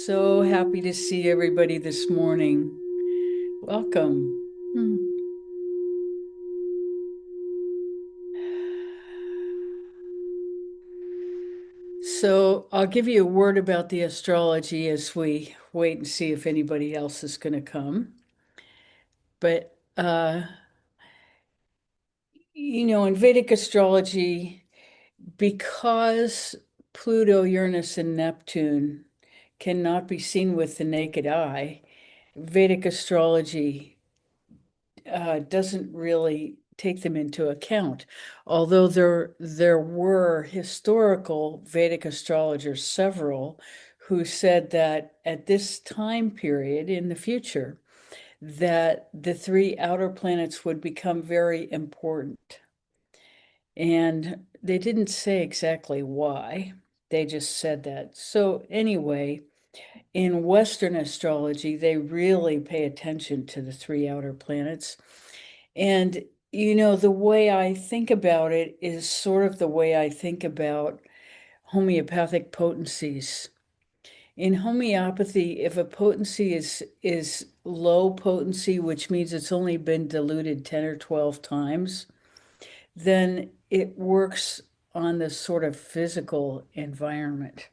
So happy to see everybody this morning. Welcome. Hmm. So I'll give you a word about the astrology as we wait and see if anybody else is going to come. But, in Vedic astrology, because Pluto, Uranus, and Neptune cannot be seen with the naked eye, Vedic astrology doesn't really take them into account. Although there were historical Vedic astrologers, several, who said that at this time period in the future, that the three outer planets would become very important. And they didn't say exactly why. They just said that. So anyway, in Western astrology, they really pay attention to the three outer planets. And, the way I think about it is sort of the way I think about homeopathic potencies. In homeopathy, if a potency is low potency, which means it's only been diluted 10 or 12 times, then it works on the sort of physical environment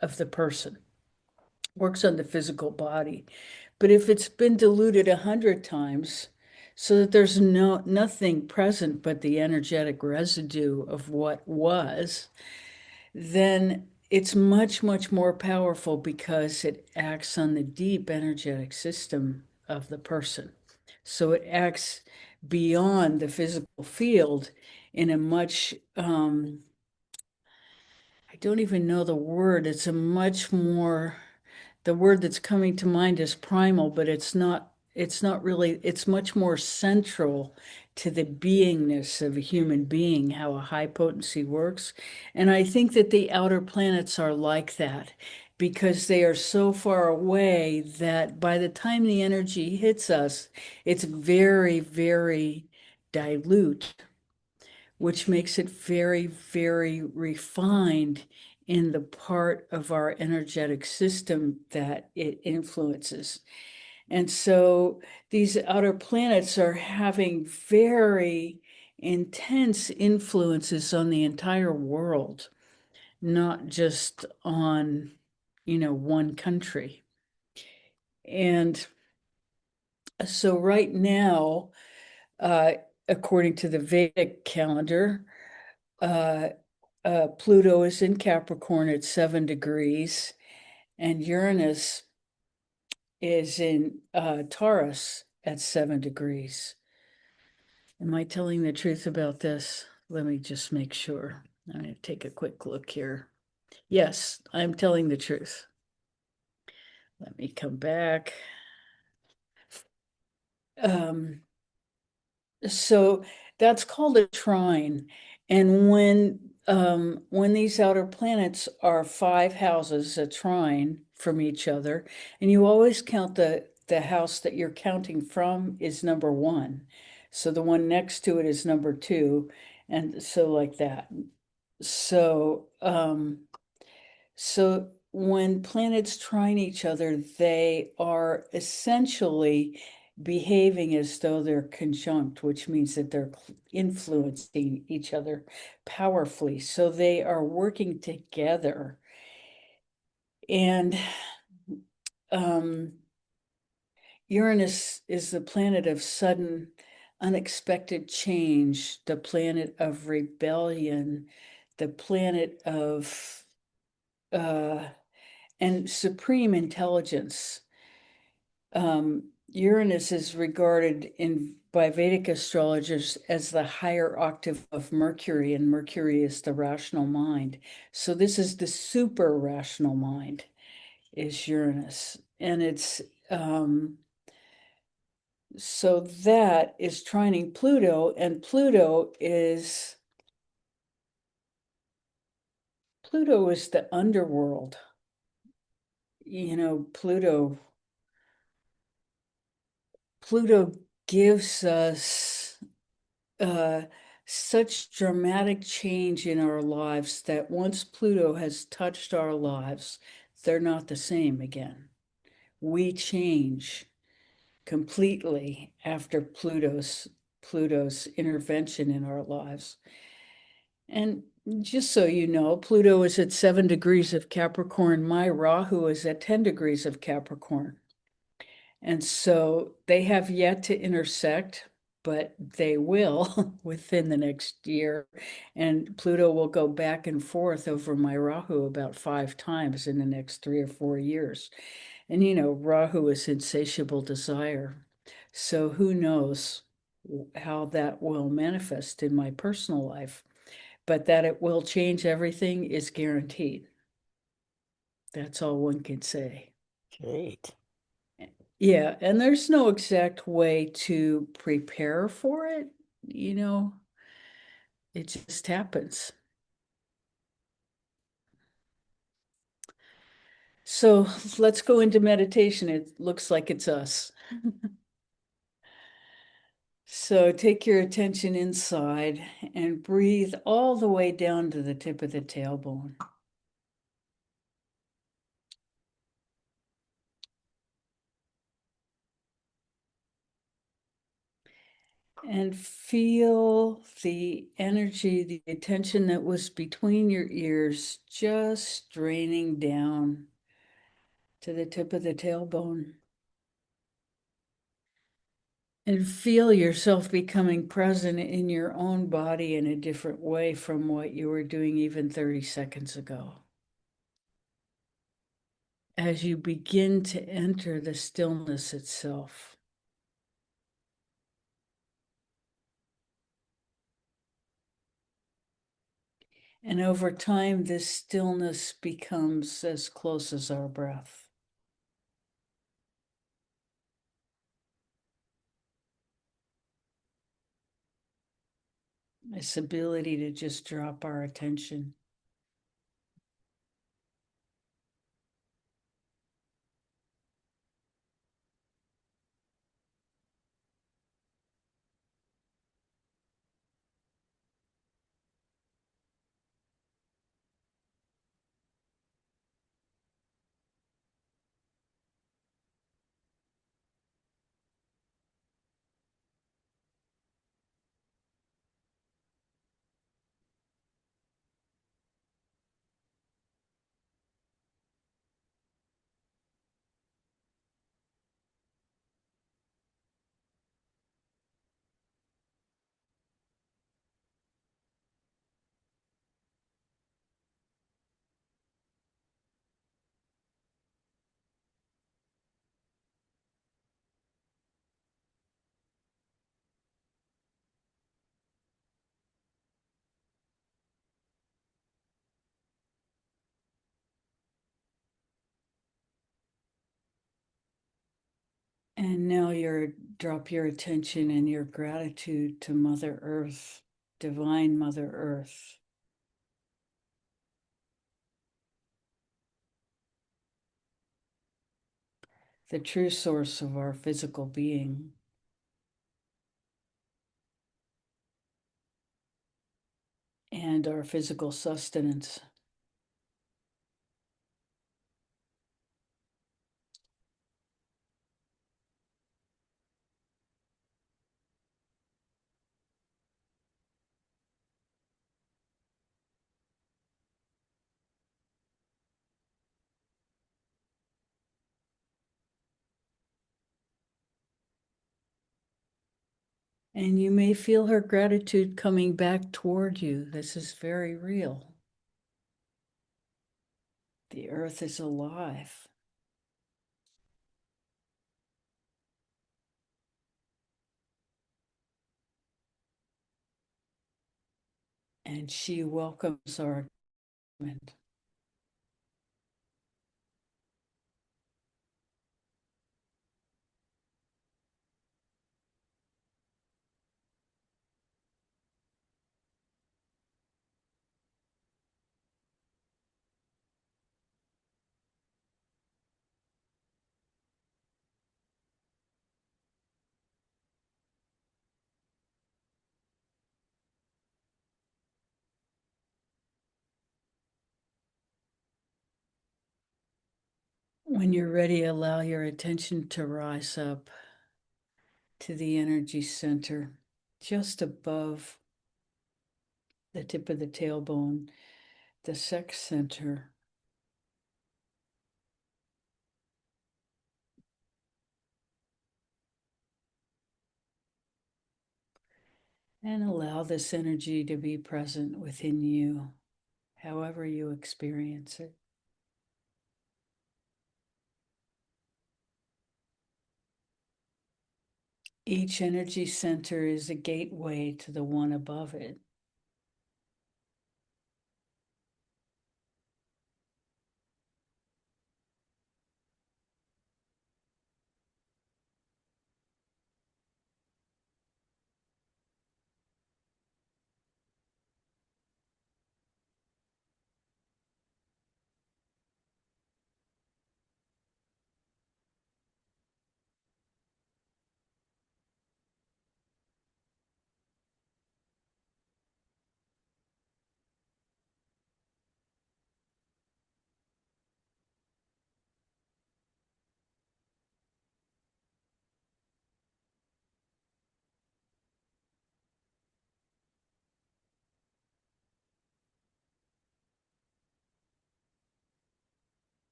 of the person, works on the physical body. But if it's been diluted 100 times, so that there's nothing present but the energetic residue of what was, then it's much, much more powerful because it acts on the deep energetic system of the person. So it acts beyond the physical field in a much, I don't even know the word, it's a much more, the word that's coming to mind is primal, but it's not really, it's much more central to the beingness of a human being, how a high potency works. And I think that the outer planets are like that because they are so far away that by the time the energy hits us, it's very, very dilute, which makes it very, very refined in the part of our energetic system that it influences. And so these outer planets are having very intense influences on the entire world, not just on, one country. And so right now, uh, according to the Vedic calendar, uh, Pluto is in Capricorn at 7 degrees, and Uranus is in Taurus at 7 degrees. Am I telling the truth about this? Let me just make sure. I'm going to take a quick look here. Yes, I'm telling the truth. Let me come back. Um, so that's called a trine. And when these outer planets are 5 houses, a trine from each other, and you always count the house that you're counting from is number one. So the one next to it is number two, and so like that. So so when planets trine each other, they are essentially behaving as though they're conjunct, which means that they're influencing each other powerfully. So they are working together. And um, Uranus is the planet of sudden, unexpected change, the planet of rebellion, the planet of and supreme intelligence. Uranus is regarded by Vedic astrologers as the higher octave of Mercury, and Mercury is the rational mind. So this is the super rational mind, is Uranus, and it's so that is trining Pluto, and Pluto is the underworld. Pluto gives us uh, such dramatic change in our lives that once Pluto has touched our lives, they're not the same again. We change completely after Pluto's intervention in our lives. And just so you know, Pluto is at 7 degrees of Capricorn. My Rahu is at 10 degrees of Capricorn. And so they have yet to intersect, but they will within the next year. And Pluto will go back and forth over my Rahu about 5 times in the next 3 or 4 years. And Rahu is insatiable desire. So who knows how that will manifest in my personal life, but that it will change everything is guaranteed. That's all one can say. Great. Yeah, and there's no exact way to prepare for it, it just happens. So let's go into meditation. It looks like it's us. So take your attention inside and breathe all the way down to the tip of the tailbone. And feel the energy, the attention that was between your ears, just draining down to the tip of the tailbone. And feel yourself becoming present in your own body in a different way from what you were doing even 30 seconds ago. As you begin to enter the stillness itself. And over time, this stillness becomes as close as our breath. This ability to just drop our attention. And now drop your attention and your gratitude to Mother Earth, Divine Mother Earth. The true source of our physical being. And our physical sustenance. And you may feel her gratitude coming back toward you. This is very real. The earth is alive. And she welcomes our commitment. When you're ready, allow your attention to rise up to the energy center just above the tip of the tailbone, the sex center. And allow this energy to be present within you, however you experience it. Each energy center is a gateway to the one above it.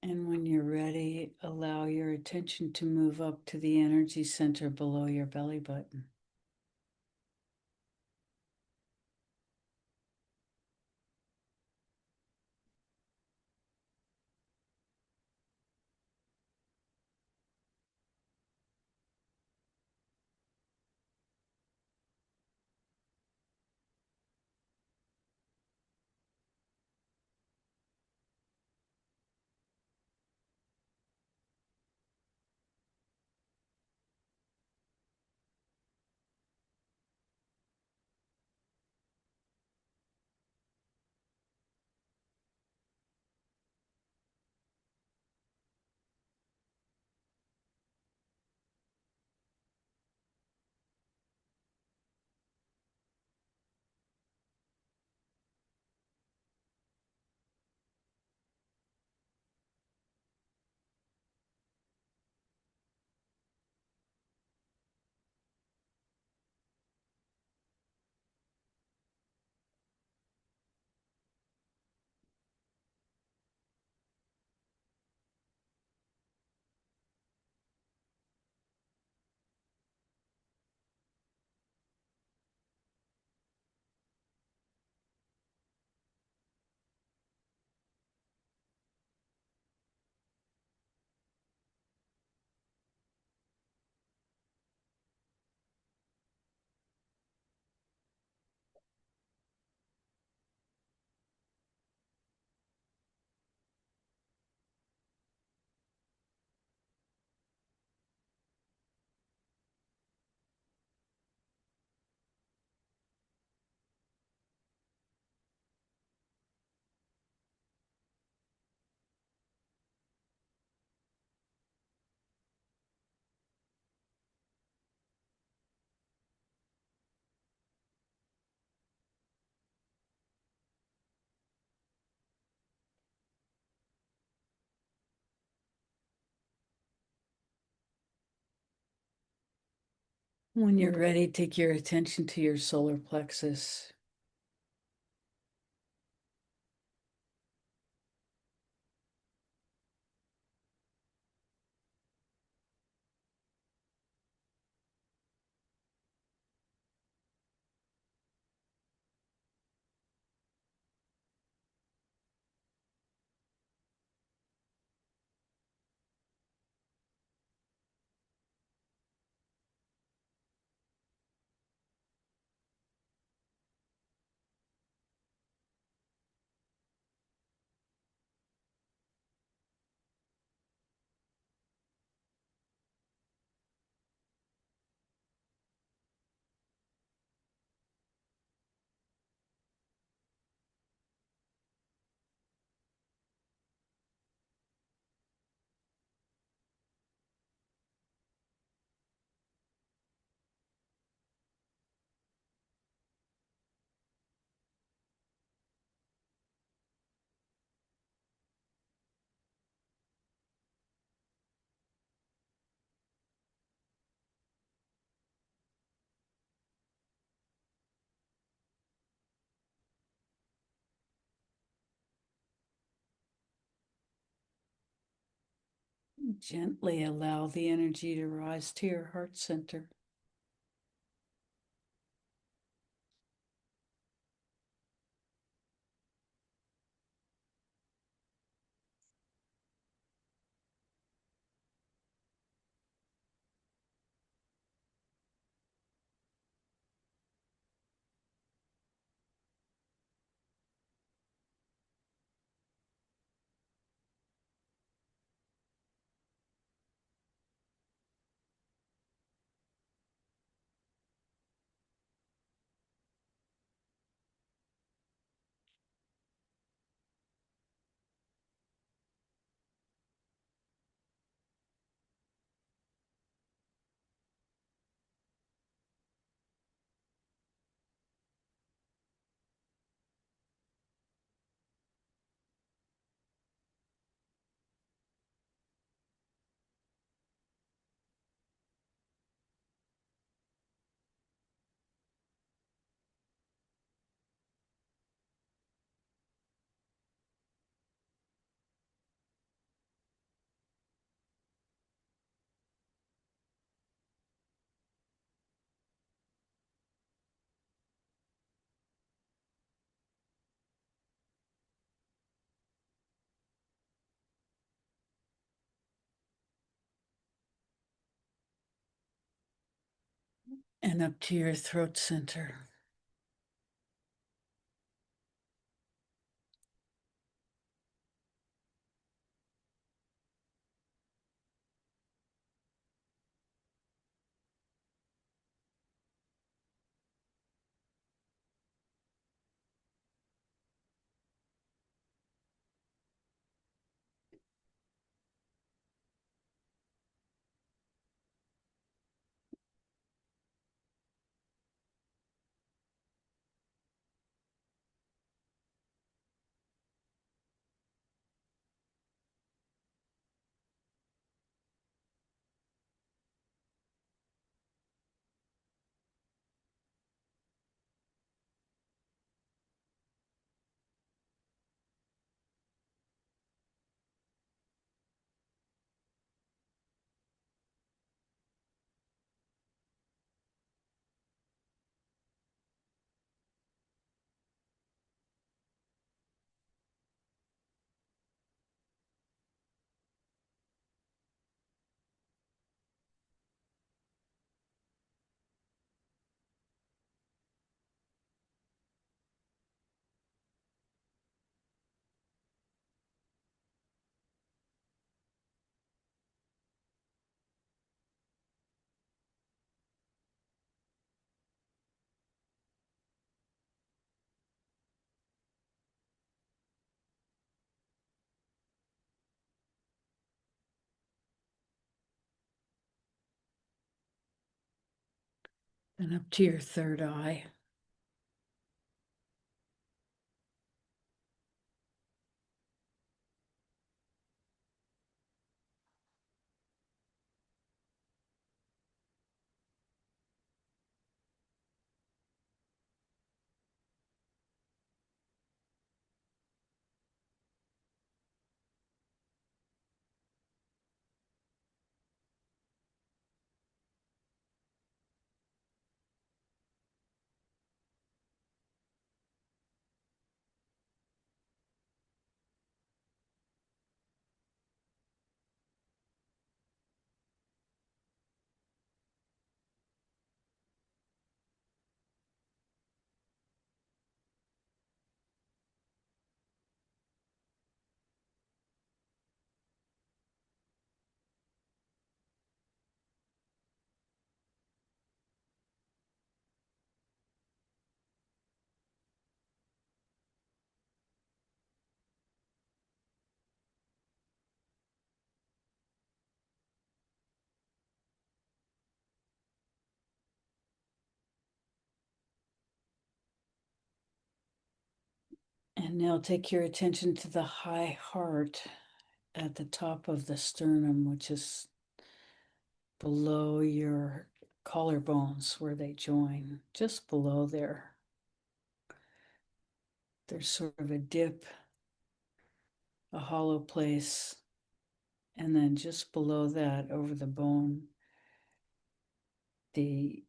And when you're ready, allow your attention to move up to the energy center below your belly button. When you're ready, take your attention to your solar plexus. Gently allow the energy to rise to your heart center. And up to your throat center. And up to your third eye. And now take your attention to the high heart at the top of the sternum, which is below your collarbones where they join, just below there. There's sort of a dip, a hollow place And then just below that, over the bone, the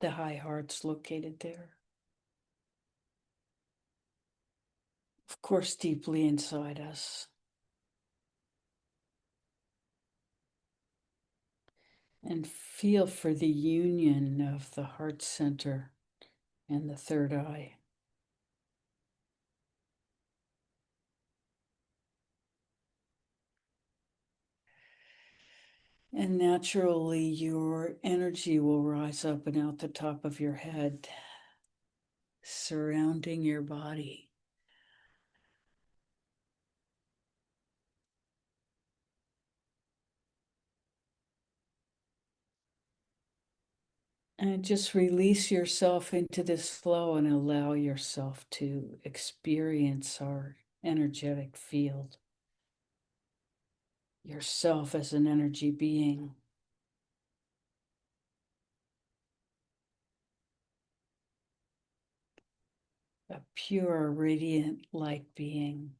high heart's located there. Of course, deeply inside us. And feel for the union of the heart center and the third eye. And naturally, your energy will rise up and out the top of your head, surrounding your body. And just release yourself into this flow and allow yourself to experience our energetic field. Yourself as an energy being. A pure, radiant light being.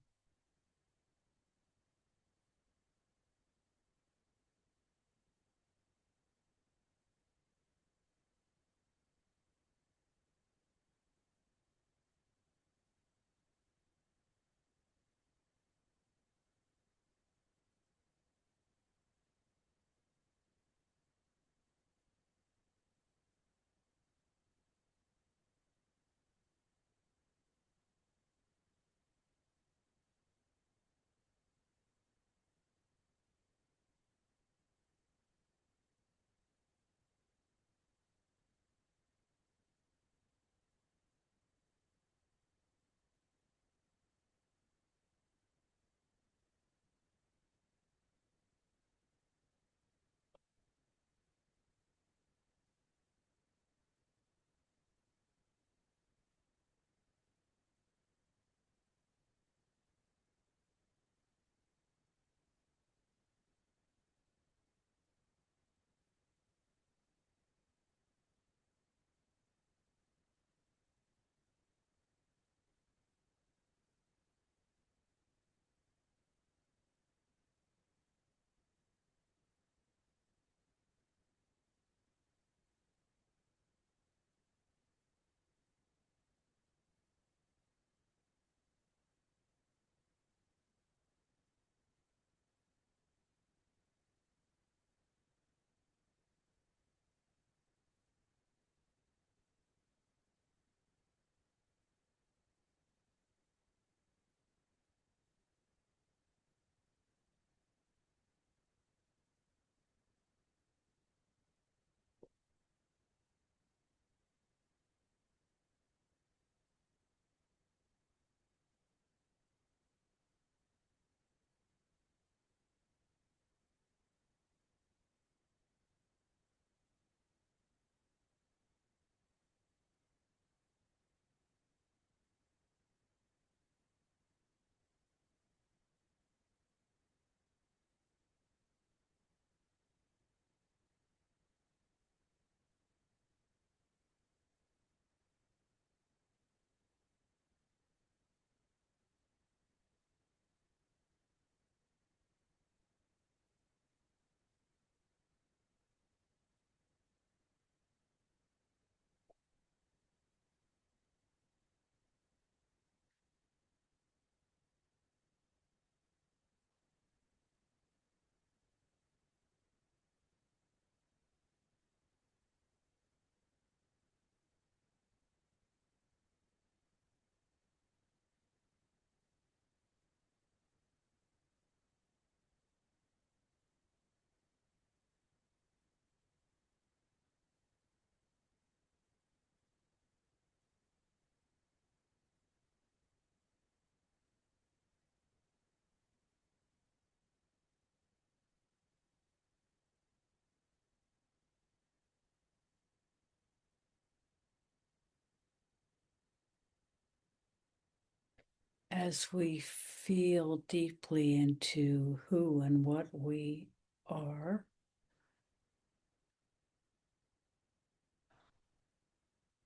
As we feel deeply into who and what we are,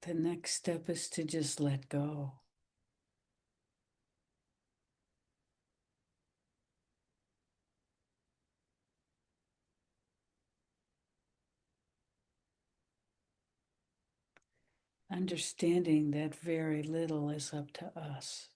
the next step is to just let go. understanding that very little is up to us.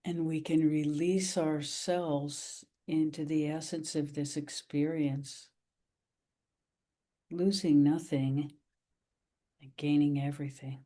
And we can release ourselves into the essence of this experience, losing nothing and gaining everything.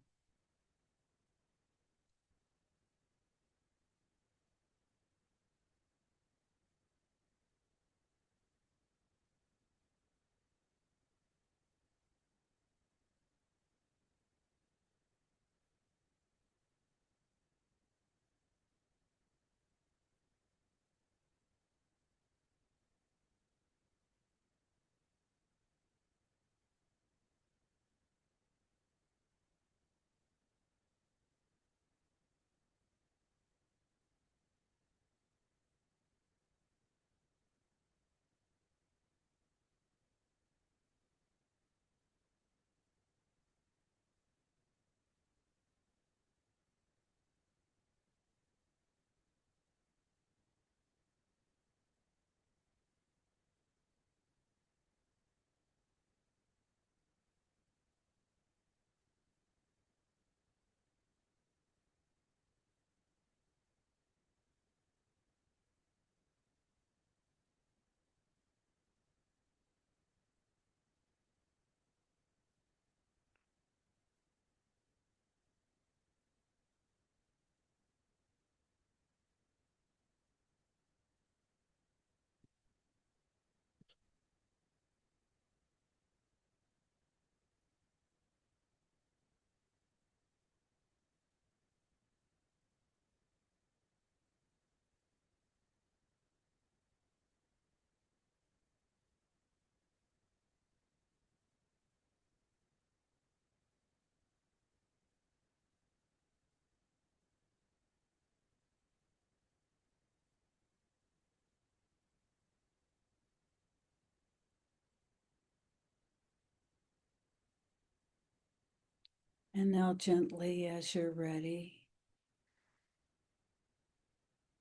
And now, gently, as you're ready,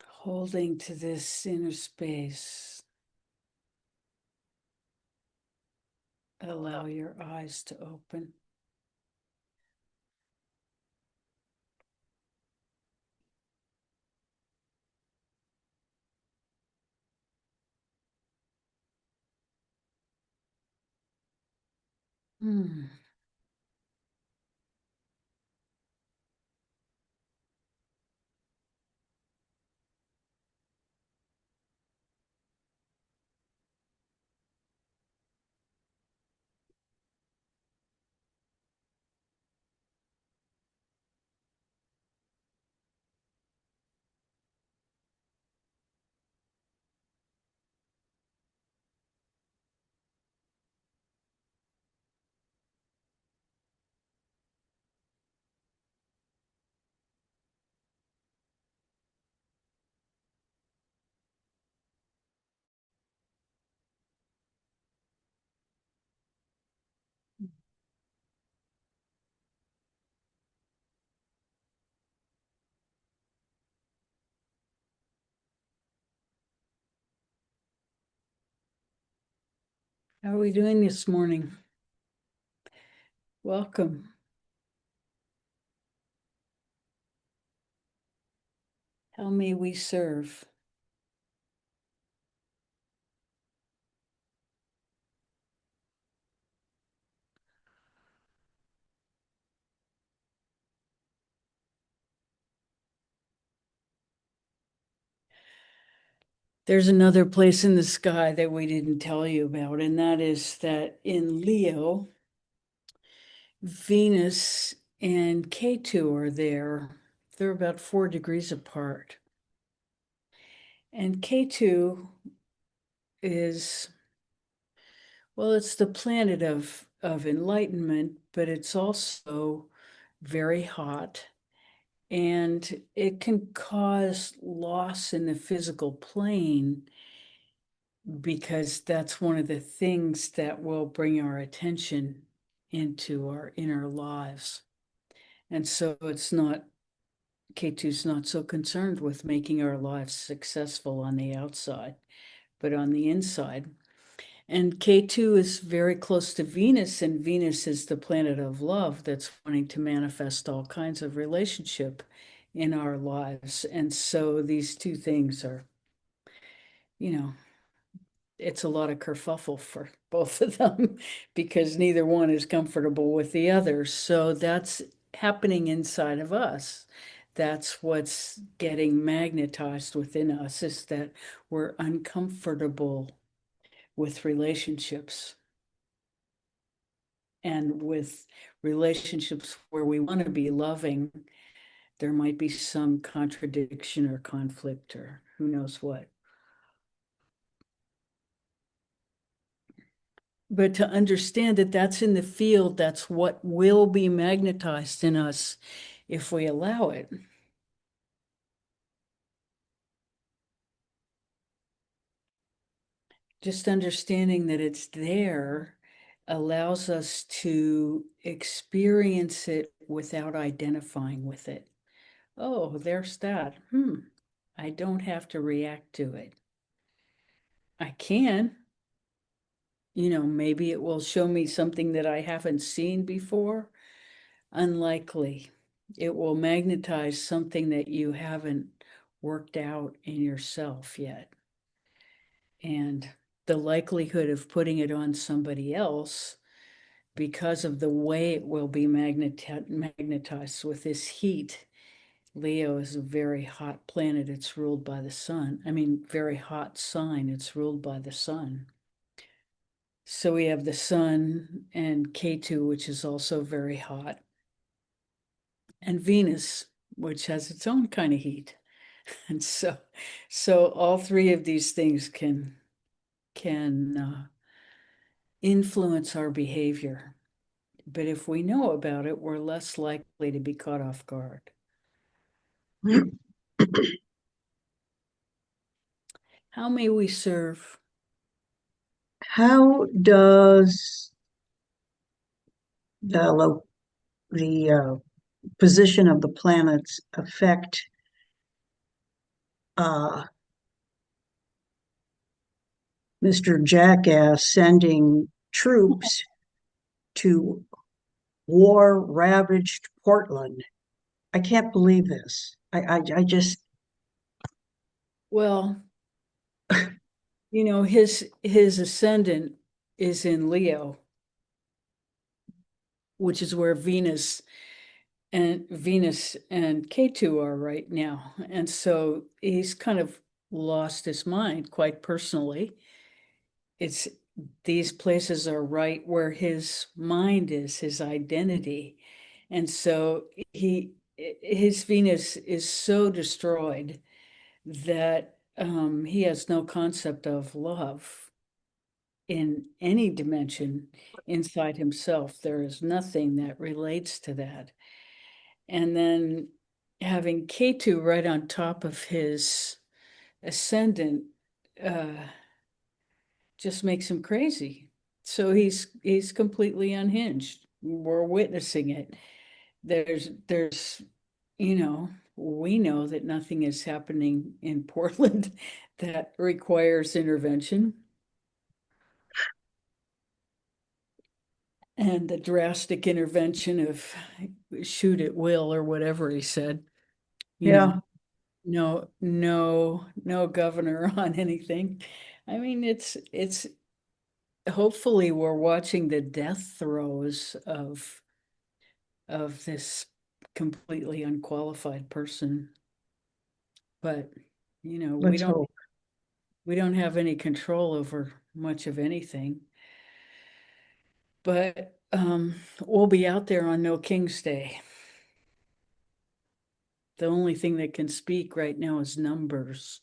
holding to this inner space, allow your eyes to open. Hmm. How are we doing this morning? Welcome. How may we serve? There's another place in the sky that we didn't tell you about, and that is that in Leo, Venus and K2 are there. They're about 4 degrees apart. And K2 is, well, it's the planet of enlightenment, but it's also very hot. And it can cause loss in the physical plane because that's one of the things that will bring our attention into our inner lives. And so it's not, K2 is not so concerned with making our lives successful on the outside, but on the inside. And K2 is very close to Venus, and Venus is the planet of love that's wanting to manifest all kinds of relationship in our lives. And so these two things are, you know, it's a lot of kerfuffle for both of them because neither one is comfortable with the other. So that's happening inside of us. That's what's getting magnetized within us, is that we're uncomfortable with relationships, and with relationships where we want to be loving, there might be some contradiction or conflict or who knows what. But to understand that that's in the field, that's what will be magnetized in us if we allow it. Just understanding that it's there allows us to experience it without identifying with it. Oh, there's that. I don't have to react to it. I can, maybe it will show me something that I haven't seen before. Unlikely. It will magnetize something that you haven't worked out in yourself yet. And the likelihood of putting it on somebody else, because of the way it will be magnetized with this heat. Leo is a very hot planet. It's ruled by the sun. I mean, very hot sign. It's ruled by the sun. So we have the sun and K2, which is also very hot, and Venus, which has its own kind of heat. And so all three of these things can influence our behavior. But if we know about it, we're less likely to be caught off guard. How may we serve? How does the position of the planets affect uh, Mr. Jackass sending troops to war-ravaged Portland? I can't believe this. I just, Well, his ascendant is in Leo, which is where Venus and K2 are right now. And so he's kind of lost his mind quite personally. It's These places are right where his mind is, his identity. And so his Venus is so destroyed that he has no concept of love in any dimension inside himself. There is nothing that relates to that. And then having Ketu right on top of his ascendant uh, just makes him crazy. So he's completely unhinged. We're witnessing it. There's we know that nothing is happening in Portland that requires intervention. And the drastic intervention of shoot at will or whatever he said, you know, yeah, no governor on anything. I mean, it's hopefully we're watching the death throes of this completely unqualified person. But, we let's don't hope. we don't have any control over much of anything. But we'll be out there on No King's Day. The only thing that can speak right now is numbers.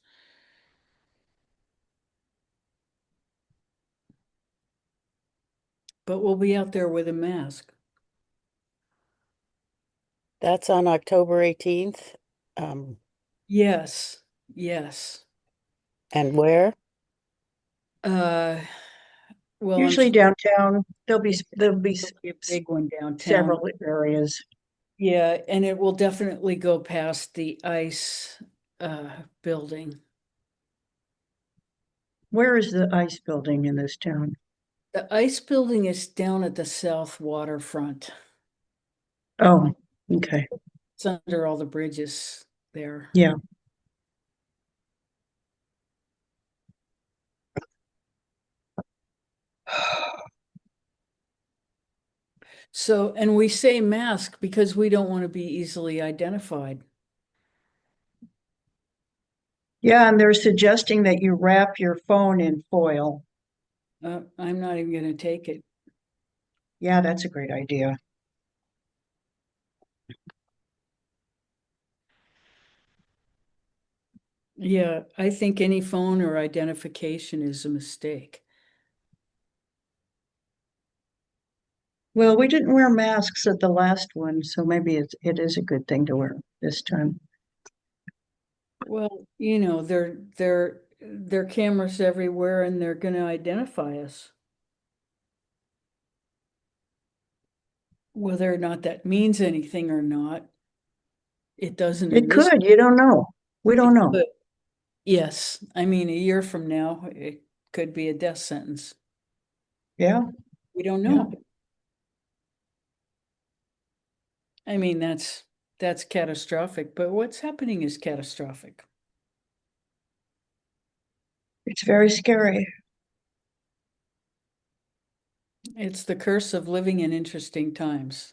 But we'll be out there with a mask. That's on October 18th. Um, Yes, yes. and where? Uh, well, I'm Usually sure downtown, there'll be there'll be a big one downtown. several areas. Yeah, and it will definitely go past the ice building. Where is the ice building in this town? The ice building is down at the south waterfront. Oh, okay. It's under all the bridges there. Yeah. So, and we say mask because we don't want to be easily identified. Yeah, and they're suggesting that you wrap your phone in foil. I'm not even going to take it. Yeah, that's a great idea. Yeah, I think any phone or identification is a mistake. Well, we didn't wear masks at the last one, so maybe it is a good thing to wear this time. Well, there are cameras everywhere and they're going to identify us. Whether or not that means anything or not, it doesn't in It this. could, you don't know. We don't know. But yes, I mean, a year from now, it could be a death sentence. Yeah, We don't yeah. know. I mean, that's catastrophic, but what's happening is catastrophic. It's very scary. It's the curse of living in interesting times.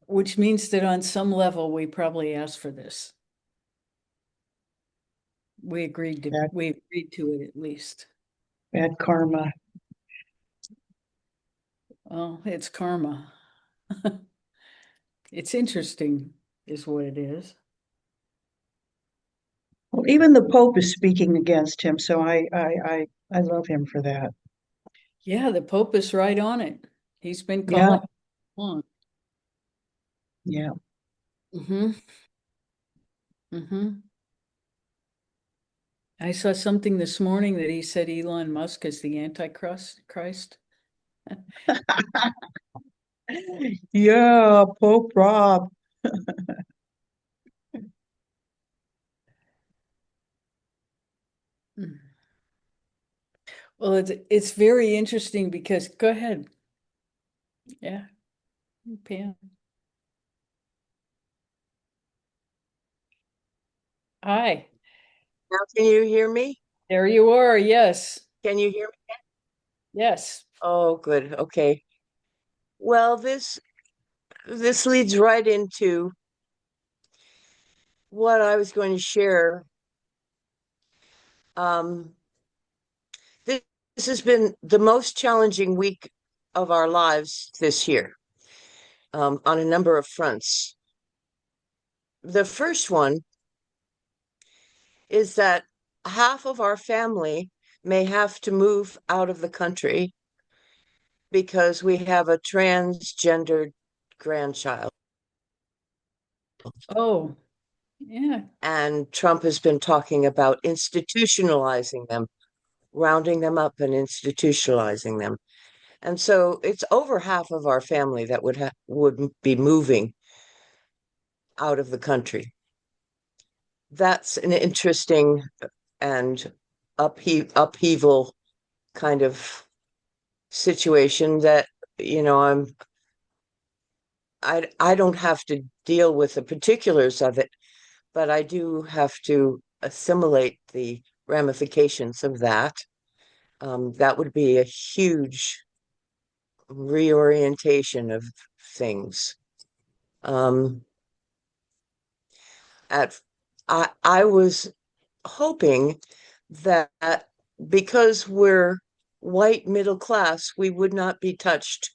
Which means that on some level, we probably asked for this. Bad, We agreed to it at least. bad karma. Well, it's karma. It's interesting, is what it is. Well, even the Pope is speaking against him, so I love him for that. Yeah, the Pope is right on it. He's been Yeah, calling long. yeah. Mm-hmm. Mm-hmm. I saw something this morning that he said Elon Musk is the Antichrist. Christ. Yeah, Pope Rob. Mm. Well, it's very interesting because go ahead. Yeah, Pam. Hi, Now, can you hear me? there you are. Yes, Can you hear me? yes. Oh, good. Okay. Well, this leads right into what I was going to share. Um, this, this has been the most challenging week of our lives this year, on a number of fronts. The first one is that half of our family may have to move out of the country because we have a transgendered grandchild. Oh, yeah. And Trump has been talking about institutionalizing them, rounding them up and institutionalizing them. And so it's over half of our family that would be moving out of the country. That's an interesting and upheaval kind of situation that, you know, I don't have to deal with the particulars of it, but I do have to assimilate the ramifications of that. That would be a huge reorientation of things. Um, at I was hoping that because we're white middle class, we would not be touched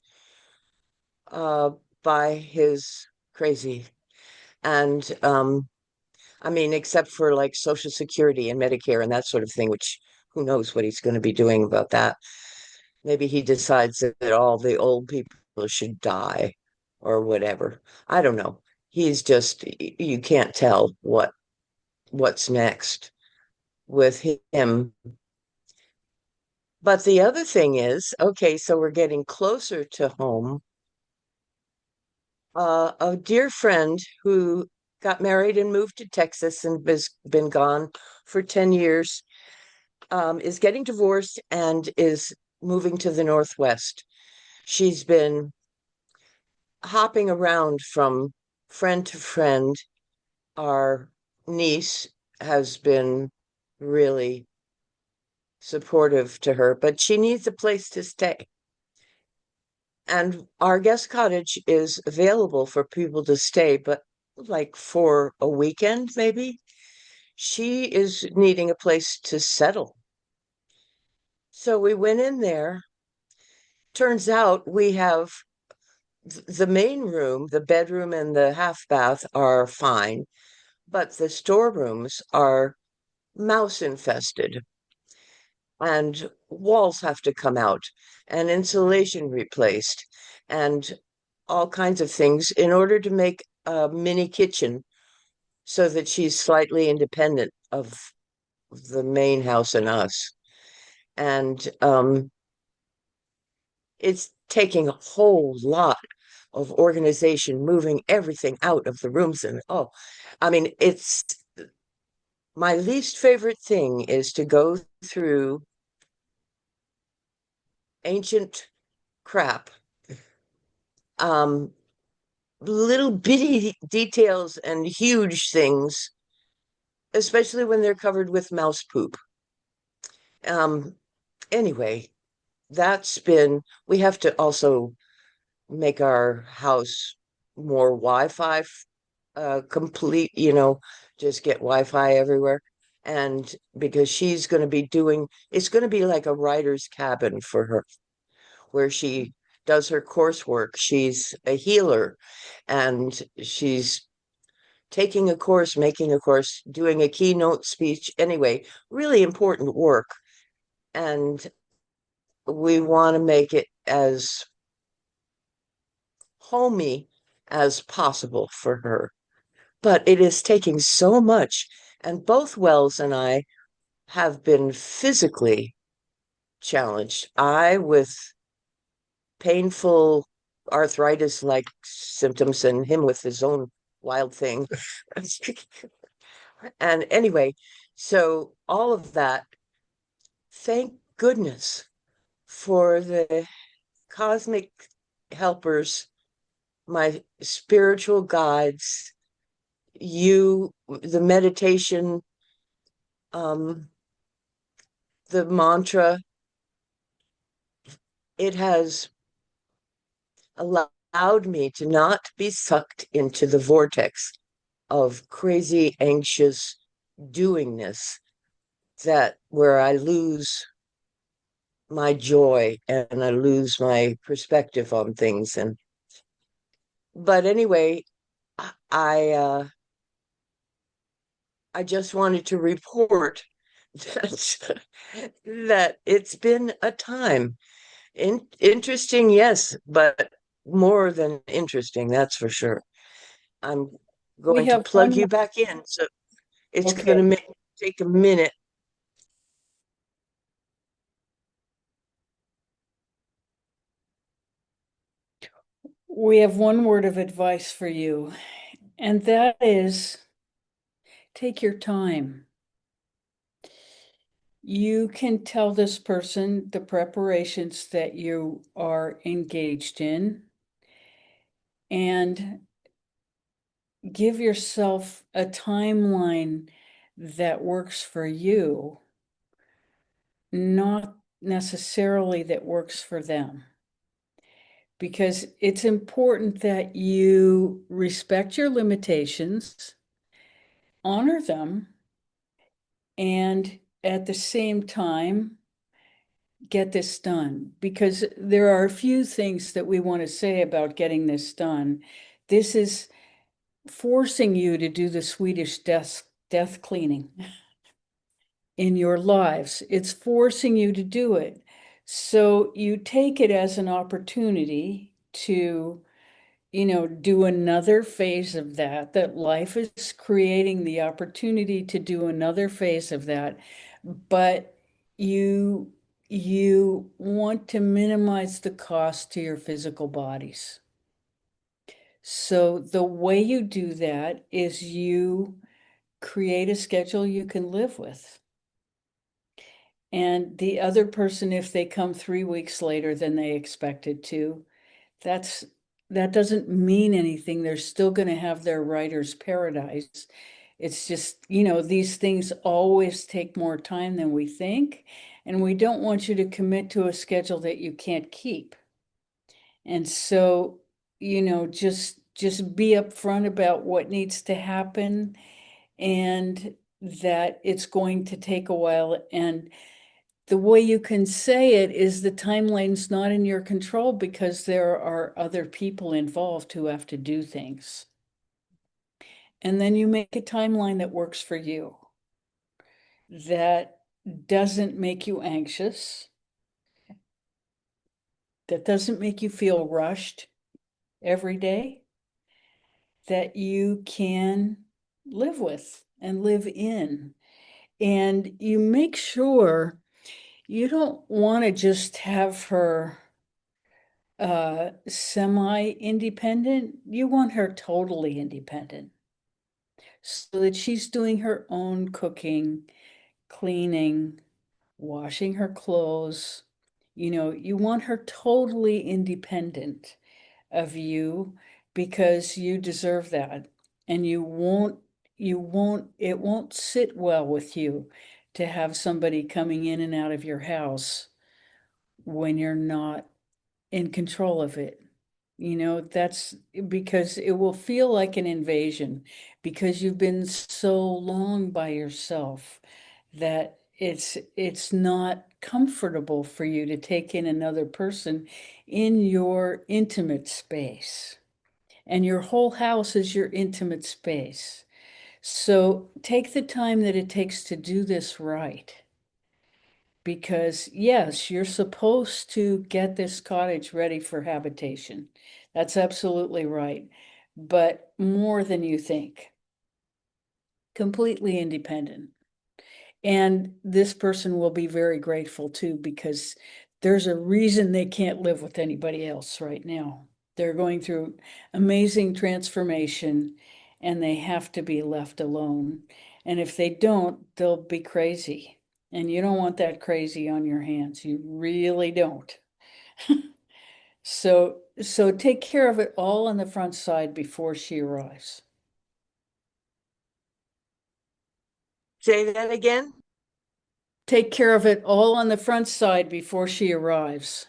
uh, by his crazy. And I mean, except for like Social Security and Medicare and that sort of thing, which who knows what he's going to be doing about that. Maybe he decides that all the old people should die or whatever. I don't know. He's just you can't tell what's next. with him. But the other thing is, okay, so we're getting closer to home. A dear friend who got married and moved to Texas and has been gone for 10 years, is getting divorced and is moving to the Northwest. She's been hopping around from friend to friend. Our niece has been really supportive to her, but she needs a place to stay. And our guest cottage is available for people to stay, but like for a weekend, maybe. She is needing a place to settle. So we went in there. Turns out we have the main room, the bedroom and the half bath are fine, but the storerooms are mouse infested and walls have to come out and insulation replaced and all kinds of things in order to make a mini kitchen so that she's slightly independent of the main house and us. And it's taking a whole lot of organization, moving everything out of the rooms. And oh, I mean, it's my least favorite thing is to go through ancient crap, um, little bitty details and huge things, especially when they're covered with mouse poop. Um, anyway, we have to also make our house more Wi-Fi complete, just get Wi-Fi everywhere. And because she's going to be it's going to be like a writer's cabin for her, where she does her coursework. She's a healer and she's taking a course, making a course, doing a keynote speech. Anyway, really important work. And we want to make it as homey as possible for her. But it is taking so much. And both Wells and I have been physically challenged. I with painful arthritis like symptoms, and him with his own wild thing. And anyway, so all of that, thank goodness for the cosmic helpers, my spiritual guides, the meditation, um, the mantra. It has allowed me to not be sucked into the vortex of crazy, anxious doingness that where I lose my joy and I lose my perspective on things. And but anyway, I I just wanted to report that, that it's been a time. Interesting, yes, but more than interesting, that's for sure. I'm We going to have plug one. you back in, so it's Okay. going to take a minute. We have one word of advice for you, and that is take your time. You can tell this person the preparations that you are engaged in and give yourself a timeline that works for you, not necessarily that works for them. Because it's important that you respect your limitations, honor them, and at the same time, get this done. Because there are a few things that we want to say about getting this done. This is forcing you to do the Swedish death cleaning in your lives. It's forcing you to do it. So you take it as an opportunity to do another phase of that, that life is creating the opportunity to do another phase of that, but you want to minimize the cost to your physical bodies. So the way you do that is you create a schedule you can live with. And the other person, if they come 3 weeks later than they expected to, that doesn't mean anything. They're still going to have their writer's paradise. It's just, these things always take more time than we think. And we don't want you to commit to a schedule that you can't keep. And so, just be upfront about what needs to happen and that it's going to take a while. And the way you can say it is the timeline's not in your control because there are other people involved who have to do things. And then you make a timeline that works for you, that doesn't make you anxious, that doesn't make you feel rushed every day, that you can live with and live in. And you make sure you don't want to just have her semi-independent. You want her totally independent so that she's doing her own cooking, cleaning, washing her clothes. You want her totally independent of you because you deserve that. And it won't sit well with you to have somebody coming in and out of your house when you're not in control of it. That's because it will feel like an invasion because you've been so long by yourself that it's not comfortable for you to take in another person in your intimate space. And your whole house is your intimate space. So take the time that it takes to do this right. Because yes, you're supposed to get this cottage ready for habitation. That's absolutely right. But more than you think. Completely independent. And this person will be very grateful too, because there's a reason they can't live with anybody else right now. They're going through amazing transformation and they have to be left alone. And if they don't, they'll be crazy. And you don't want that crazy on your hands. You really don't. So take care of it all on the front side before she arrives. Say that again. Take care of it all on the front side before she arrives.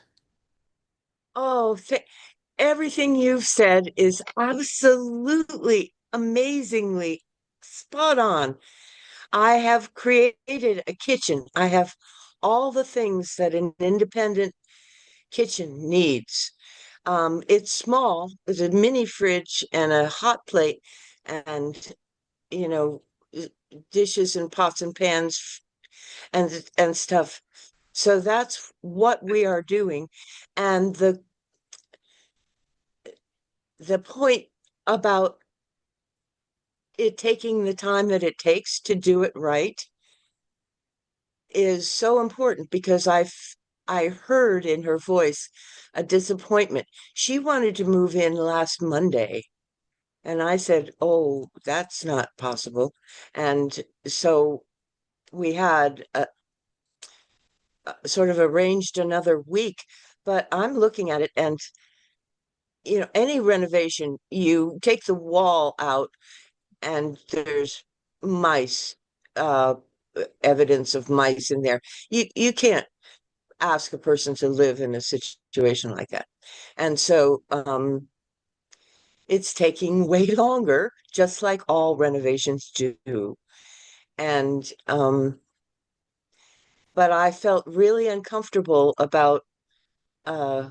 Oh, everything you've said is absolutely amazingly spot on. I have created a kitchen. I have all the things that an independent kitchen needs. It's small. There's a mini fridge and a hot plate and, you know, dishes and pots and pans and stuff. So that's what we are doing. And the point about it taking the time that it takes to do it right is so important because I heard in her voice a disappointment. She wanted to move in last Monday, and I said, "Oh, that's not possible." And so we had sort of arranged another week, but I'm looking at it and any renovation, you take the wall out and there's mice, uh, evidence of mice in there. You can't ask a person to live in a situation like that. And so it's taking way longer, just like all renovations do. And but I felt really uncomfortable about uh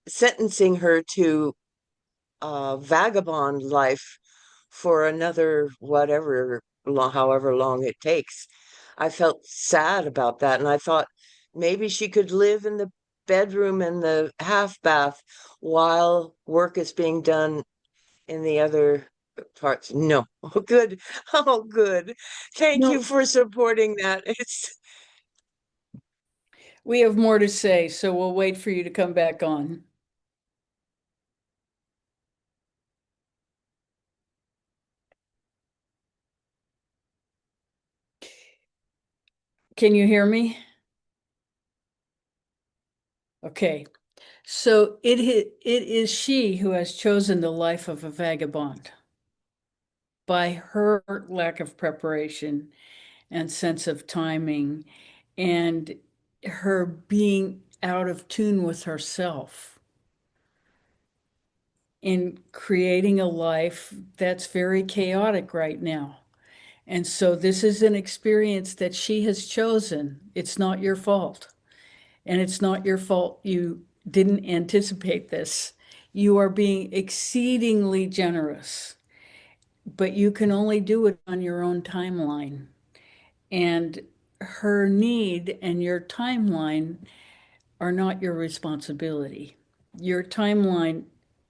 sentencing her to vagabond life for another whatever however long it takes. I felt sad about that, and I thought maybe she could live in the bedroom and the half bath while work is being done in the other parts. No. Oh, good. Oh, good. Thank No, you for supporting that. It's We have more to say, so we'll wait for you to come back on. Can you hear me? Okay. So it is she who has chosen the life of a vagabond by her lack of preparation and sense of timing and her being out of tune with herself in creating a life that's very chaotic right now. And so this is an experience that she has chosen. It's not your fault. And it's not your fault you didn't anticipate this. You are being exceedingly generous, but you can only do it on your own timeline. And her need and your timeline are not your responsibility. Your timeline,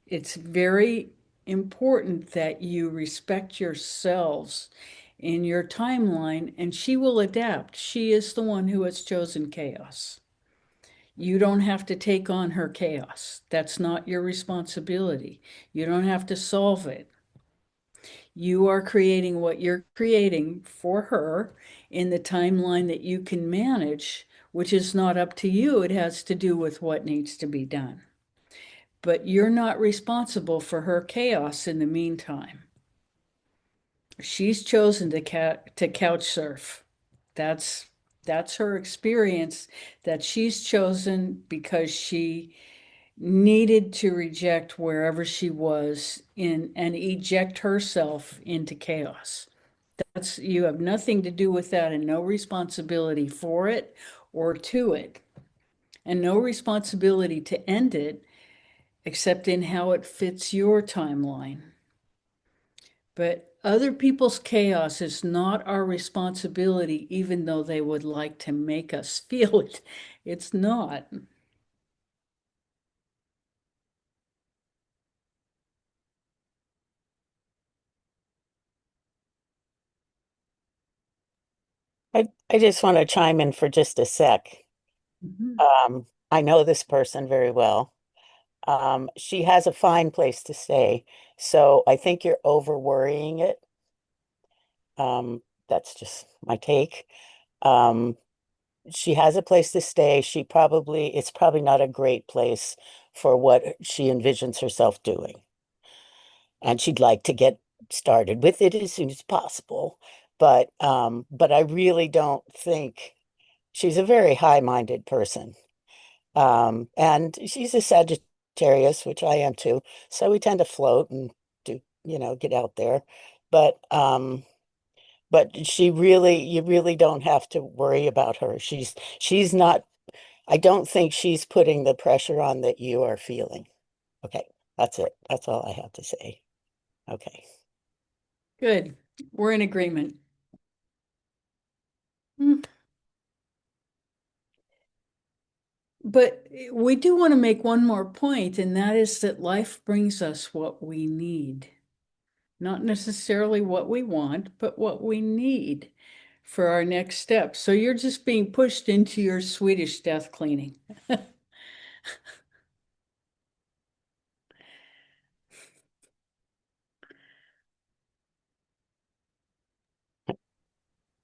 it's very important that you respect yourselves in your timeline, and she will adapt. She is the one who has chosen chaos. You don't have to take on her chaos. That's not your responsibility. You don't have to solve it. You are creating what you're creating for her in the timeline that you can manage, which is not up to you. It has to do with what needs to be done. But you're not responsible for her chaos in the meantime. She's chosen to couch surf. That's that's her experience that she's chosen because she needed to reject wherever she was in and eject herself into chaos. That's you have nothing to do with that and no responsibility for it or to it, and no responsibility to end it except in how it fits your timeline. But other people's chaos is not our responsibility, even though they would like to make us feel it. It's not. I just want to chime in for just a sec. Mhm. I know this person very well. She has a fine place to stay, so I think you're over worrying it. That's just my take. Um, she has a place to stay. It's probably not a great place for what she envisions herself doing. And she'd like to get started with it as soon as possible. But I really don't think she's a very high-minded person. And she's a Sagittarius, which I am too. So we tend to float and do, get out there. But you really don't have to worry about her. She's not, I don't think she's putting the pressure on that you are feeling. Okay, that's it. That's all I have to say. Okay. Good. We're in agreement. Mm. But we do want to make one more point, and that is that life brings us what we need. Not necessarily what we want, but what we need for our next step. So you're just being pushed into your Swedish death cleaning.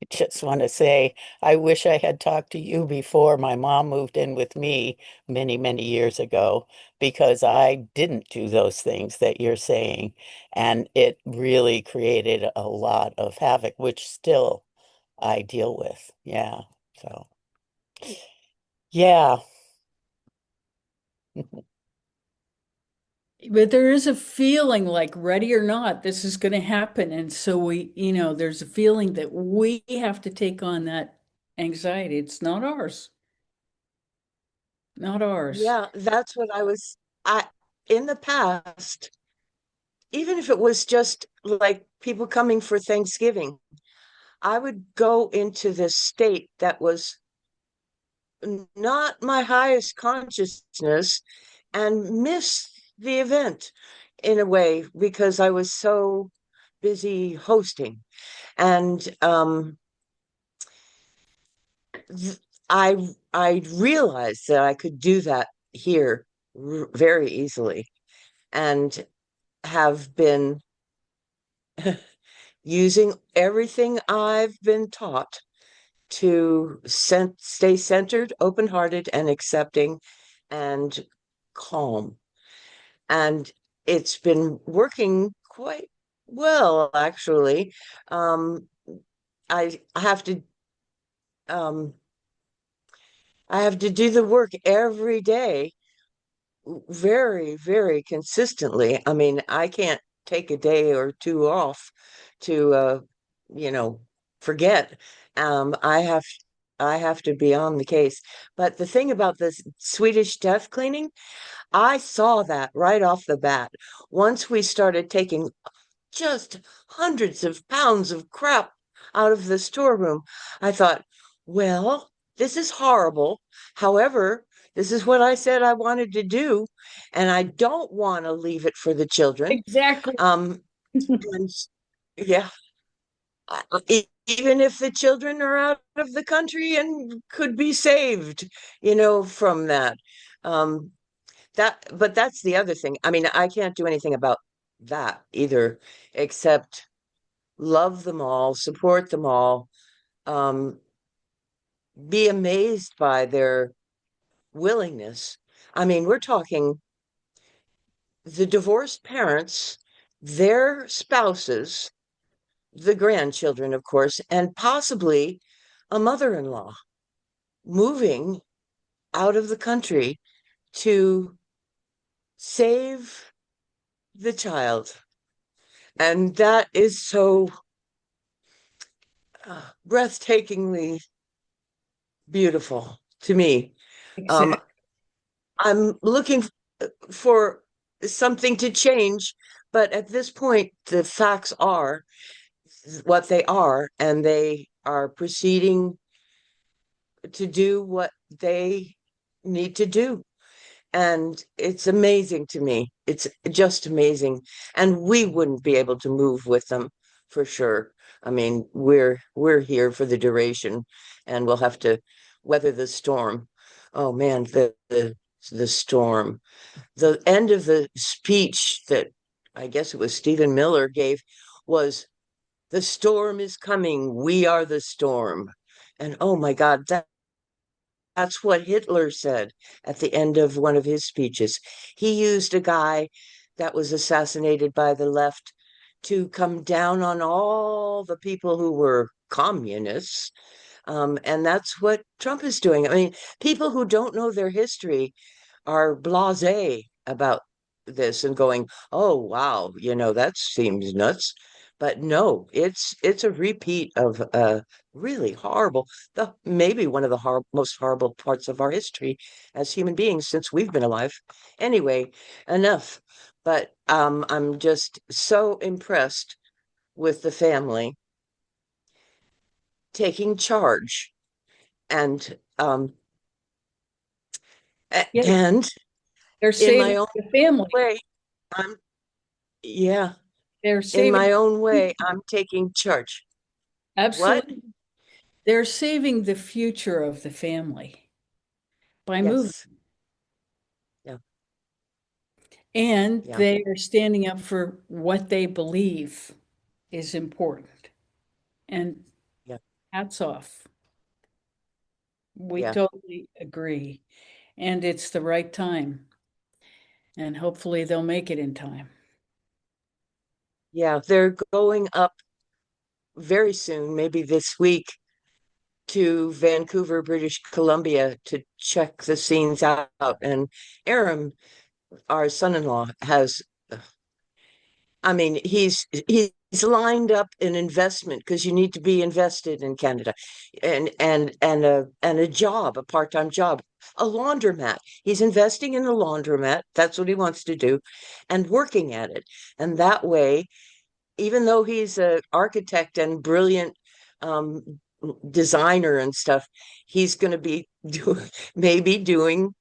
I just want to say, I wish I had talked to you before my mom moved in with me many, many years ago, because I didn't do those things that you're saying. And it really created a lot of havoc, which still I deal with. Yeah. So, yeah. But there is a feeling like, ready or not, this is going to happen. And so there's a feeling that we have to take on that anxiety. It's not ours, not ours. yeah, that's what I in the past, even if it was just like people coming for Thanksgiving, I would go into this state that was not my highest consciousness and miss the event in a way because I was so busy hosting. And th- I realized that I could do that here very easily and have been using everything I've been taught to stay centered, open-hearted, and accepting and calm. And it's been working quite well, actually. Um, I have to um, I have to do the work every day, very, very consistently. I mean, I can't take a day or two off to you know, forget. I I have to be on the case. But the thing about this Swedish death cleaning, I saw that right off the bat. Once we started taking just hundreds of pounds of crap out of the storeroom, I thought, well, this is horrible. However, this is what I said I wanted to do, and I don't want to leave it for the children. Exactly. Um, and yeah, even if the children are out of the country and could be saved, you know, from that. Um, but that's the other thing. I mean, I can't do anything about that either, except love them all, support them all, um, be amazed by their willingness. I mean, we're talking the divorced parents, their spouses, the grandchildren, of course, and possibly a mother-in-law moving out of the country to save the child. And that is so breathtakingly beautiful to me. Um, Exactly. I'm looking for something to change, but at this point, the facts are what they are, and they are proceeding to do what they need to do. And it's amazing to me. It's just amazing. And we wouldn't be able to move with them for sure. I mean, we're here for the duration and we'll have to weather the storm. Oh man, the storm. The end of the speech that I guess it was Stephen Miller gave was the storm is coming. We are the storm. And oh my God, that's what Hitler said at the end of one of his speeches. He used a guy that was assassinated by the left to come down on all the people who were communists. And that's what Trump is doing. I mean, people who don't know their history are blasé about this and going, "Oh wow, you know, that seems nuts." But no, it's a repeat of really horrible, the maybe one of the most horrible parts of our history as human beings since we've been alive. Anyway, enough. But I'm just so impressed with the family taking charge and Yeah, and they're in my saving own the family. way, I'm yeah, They're in saving, my own way, I'm taking charge. What? absolutely. They're saving the future of the family by moving. Yes. Yeah. And Yeah. they are standing up for what they believe is important. And Yeah. hats off. We Yeah. totally agree. And it's the right time. And hopefully they'll make it in time. Yeah. They're going up very soon, maybe this week, to Vancouver, British Columbia to check the scenes out. And Aram, our son-in-law, has I mean, he's lined up an investment because you need to be invested in Canada, and a job, a part-time job, a laundromat. He's investing in a laundromat. That's what he wants to do, and working at it. And that way, even though he's an architect and brilliant, um, designer and stuff, he's going to be maybe doing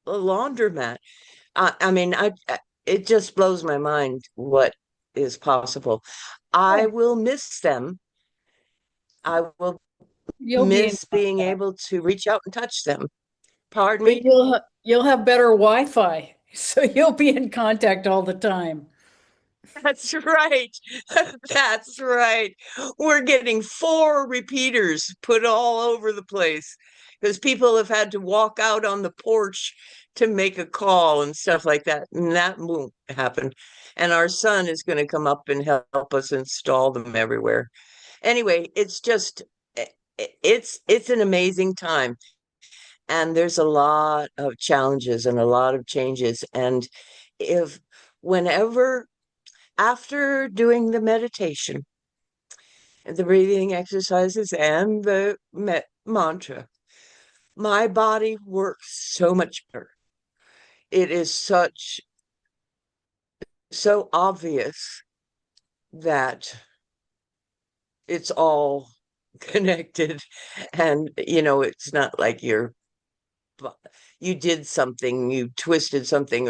a laundromat. I mean, it just blows my mind what is possible. I will miss them. I will You'll be in miss being contact, able to reach out and touch them. Pardon but me? you'll have better Wi-Fi, so you'll be in contact all the time. That's right. That's right. We're getting 4 repeaters put all over the place because people have had to walk out on the porch to make a call and stuff like that. And that won't happen. And our son is going to come up and help us install them everywhere. Anyway, it's just it's an amazing time. And there's a lot of challenges and a lot of changes. And if whenever after doing the meditation, the breathing exercises, and the mantra, my body works so much better. It is so obvious that it's all connected. And, it's not like you did something, you twisted something,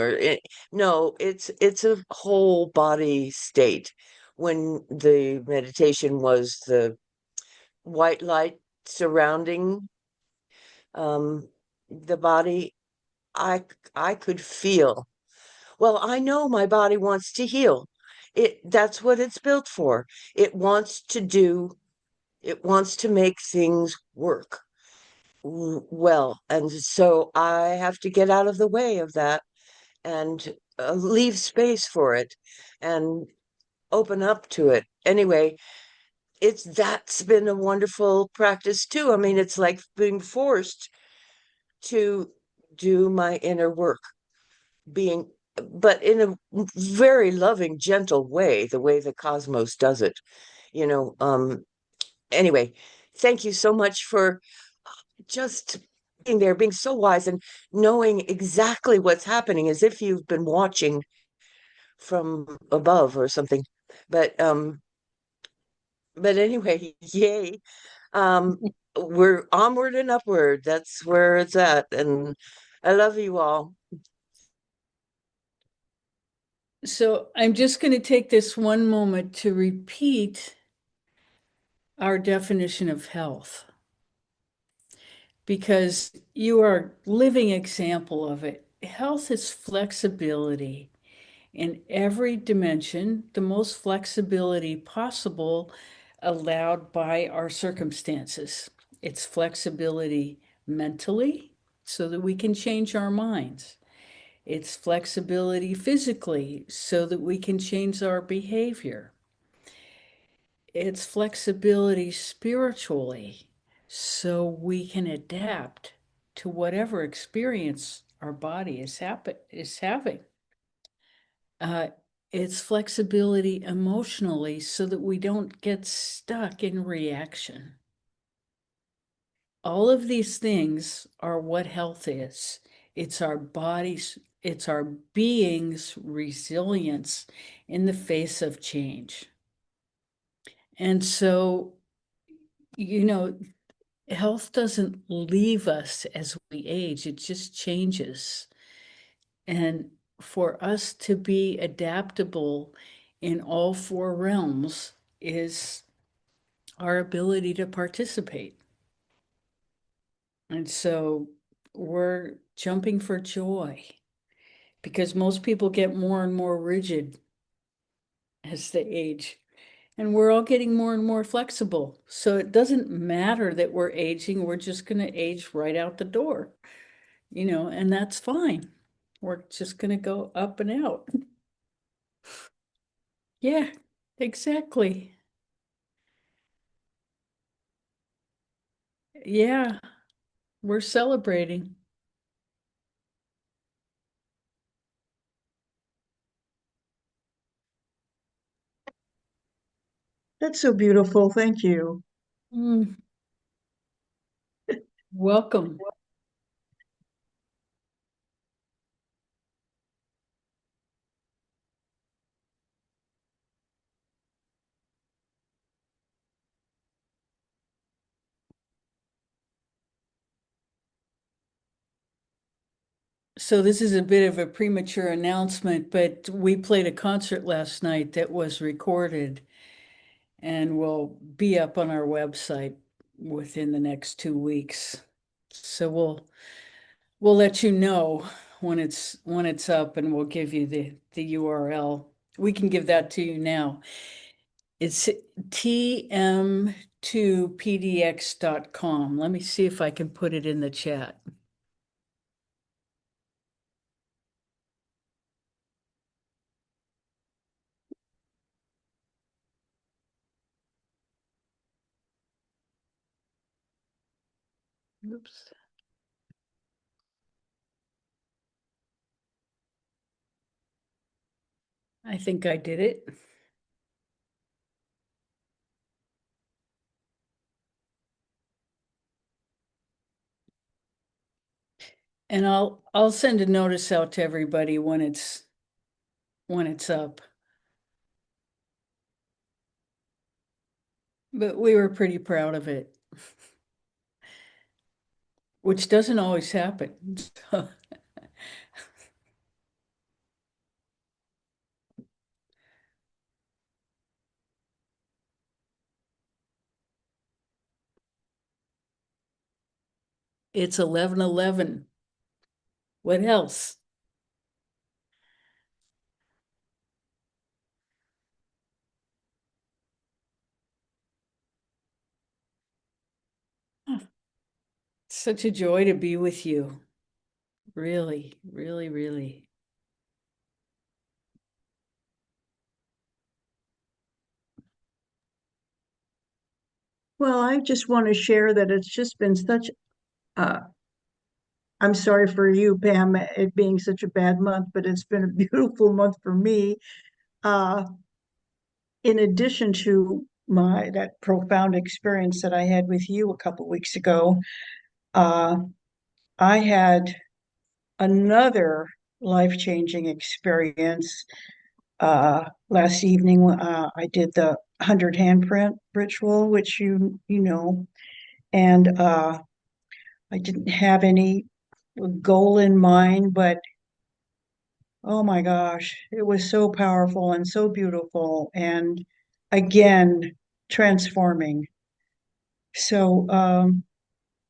no, it's a whole body state. When the meditation was the white light surrounding the body, I could feel, well, I know my body wants to heal. That's what it's built for. It wants to do, it wants to make things work well. And so I have to get out of the way of that and leave space for it and open up to it. Anyway, that's been a wonderful practice too. I mean, it's like being forced to do my inner work, being, but in a very loving, gentle way, the way the cosmos does it. You know, anyway, thank you so much for just being there, being so wise and knowing exactly what's happening as if you've been watching from above or something. But anyway, yay. Um, we're onward and upward. That's where it's at. And I love you all. So I'm just going to take this one moment to repeat our definition of health, because you are a living example of it. Health is flexibility in every dimension, the most flexibility possible allowed by our circumstances. It's flexibility mentally so that we can change our minds. It's flexibility physically so that we can change our behavior. It's flexibility spiritually so we can adapt to whatever experience our body is having. Uh, it's flexibility emotionally so that we don't get stuck in reaction. All of these things are what health is. It's our bodies, it's our being's resilience in the face of change. And so, health doesn't leave us as we age, it just changes. And for us to be adaptable in all 4 realms is our ability to participate. And so we're jumping for joy because most people get more and more rigid as they age. And we're all getting more and more flexible. So it doesn't matter that we're aging, we're just going to age right out the door, and that's fine. We're just going to go up and out. Yeah, exactly. Yeah, we're celebrating. That's so beautiful. Thank you. Mm, welcome. So this is a bit of a premature announcement, but we played a concert last night that was recorded and will be up on our website within the next 2 weeks. So we'll let you know when it's up, and we'll give you the URL. We can give that to you now. It's tm2pdx.com. Let me see if I can put it in the chat. Oops. I think I did it. And I'll send a notice out to everybody when it's up. But we were pretty proud of it, which doesn't always happen. It's 11:11. What else? Such a joy to be with you. Really, really, really. Well, I just want to share that it's just been such, uh, I'm sorry for you, Pam, it being such a bad month, but it's been a beautiful month for me. Uh, in addition to that profound experience that I had with you a couple weeks ago, uh, I had another life-changing experience last evening. I did the 100 handprint ritual, which you know, and I didn't have any goal in mind, but oh my gosh, it was so powerful and so beautiful, and again, transforming. So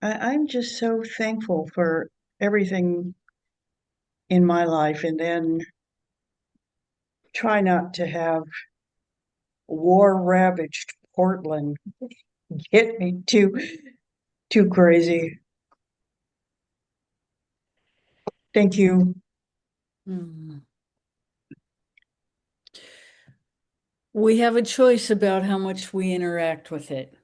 I'm just so thankful for everything in my life, and then try not to have war-ravaged Portland get me too crazy. Thank you. Hmm. We have a choice about how much we interact with it.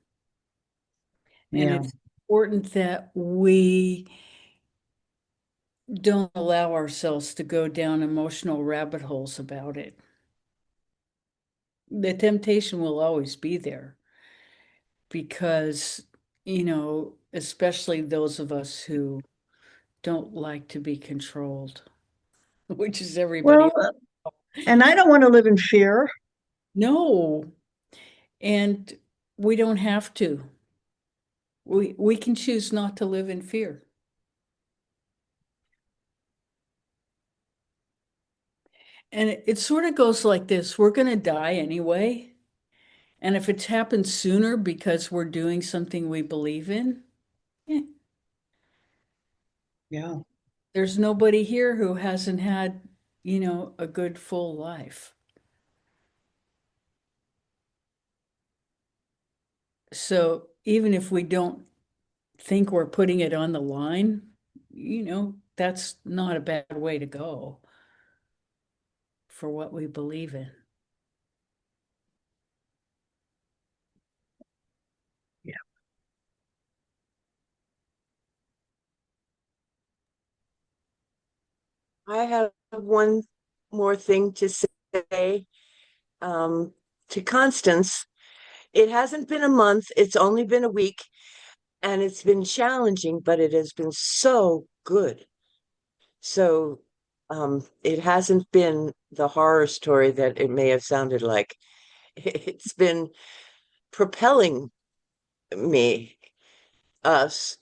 And Yeah. it's important that we don't allow ourselves to go down emotional rabbit holes about it. The temptation will always be there because, especially those of us who don't like to be controlled, which is everybody. Well, and I don't want to live in fear. No, and we don't have to. We can choose not to live in fear. And it sort of goes like this. We're going to die anyway. And if it's happened sooner because we're doing something we believe in, eh, Yeah. there's nobody here who hasn't had, a good full life. So even if we don't think we're putting it on the line, that's not a bad way to go for what we believe in. Yeah. I have one more thing to say to Constance. It hasn't been a month, it's only been a week, and it's been challenging, but it has been so good. So it hasn't been the horror story that it may have sounded like. It's been propelling me, us,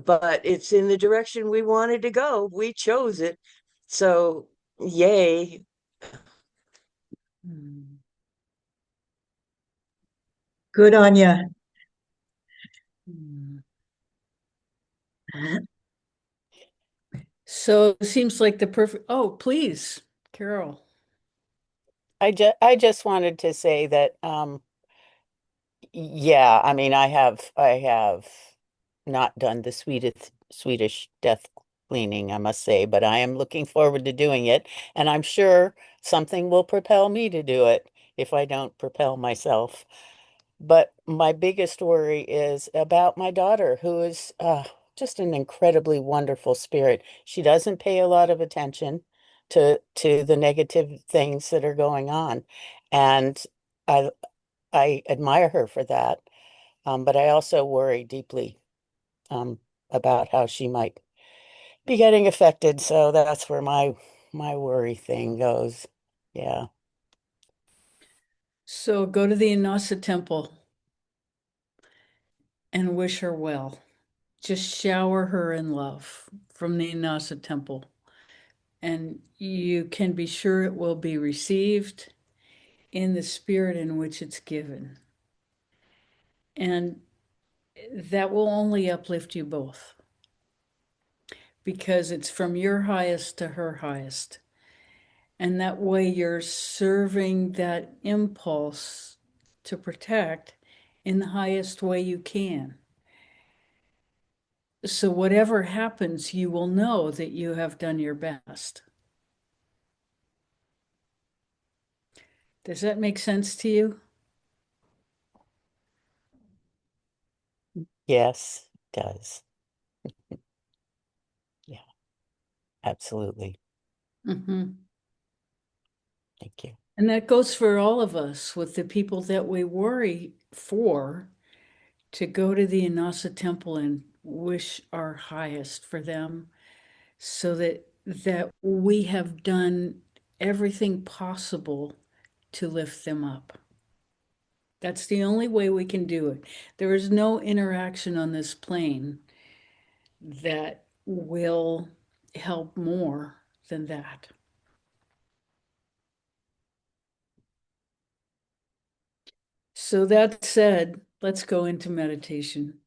but it's in the direction we wanted to go. We chose it. So, yay. Hmm. Good on you. Hmm. So it seems like the perfect, oh, please, Carol. I just wanted to say that yeah, I mean I have not done the Swedish death cleaning, I must say, but I am looking forward to doing it, and I'm sure something will propel me to do it if I don't propel myself. But my biggest worry is about my daughter, who is just an incredibly wonderful spirit. She doesn't pay a lot of attention to the negative things that are going on, and I I admire her for that. But I also worry deeply um, about how she might be getting affected. So that's where my worry thing goes. Yeah. So go to the Inasa temple and wish her well. Just shower her in love from the Inasa temple. And you can be sure it will be received in the spirit in which it's given. And that will only uplift you both because it's from your highest to her highest. And that way you're serving that impulse to protect in the highest way you can. So, whatever happens, you will know that you have done your best. Does that make sense to you? Yes, it does. Yeah, absolutely. Mm-hmm. Thank you. And that goes for all of us with the people that we worry for, to go to the Inasa temple and wish our highest for them so that we have done everything possible to lift them up. That's the only way we can do it. There is no interaction on this plane that will help more than that. So that said, let's go into meditation.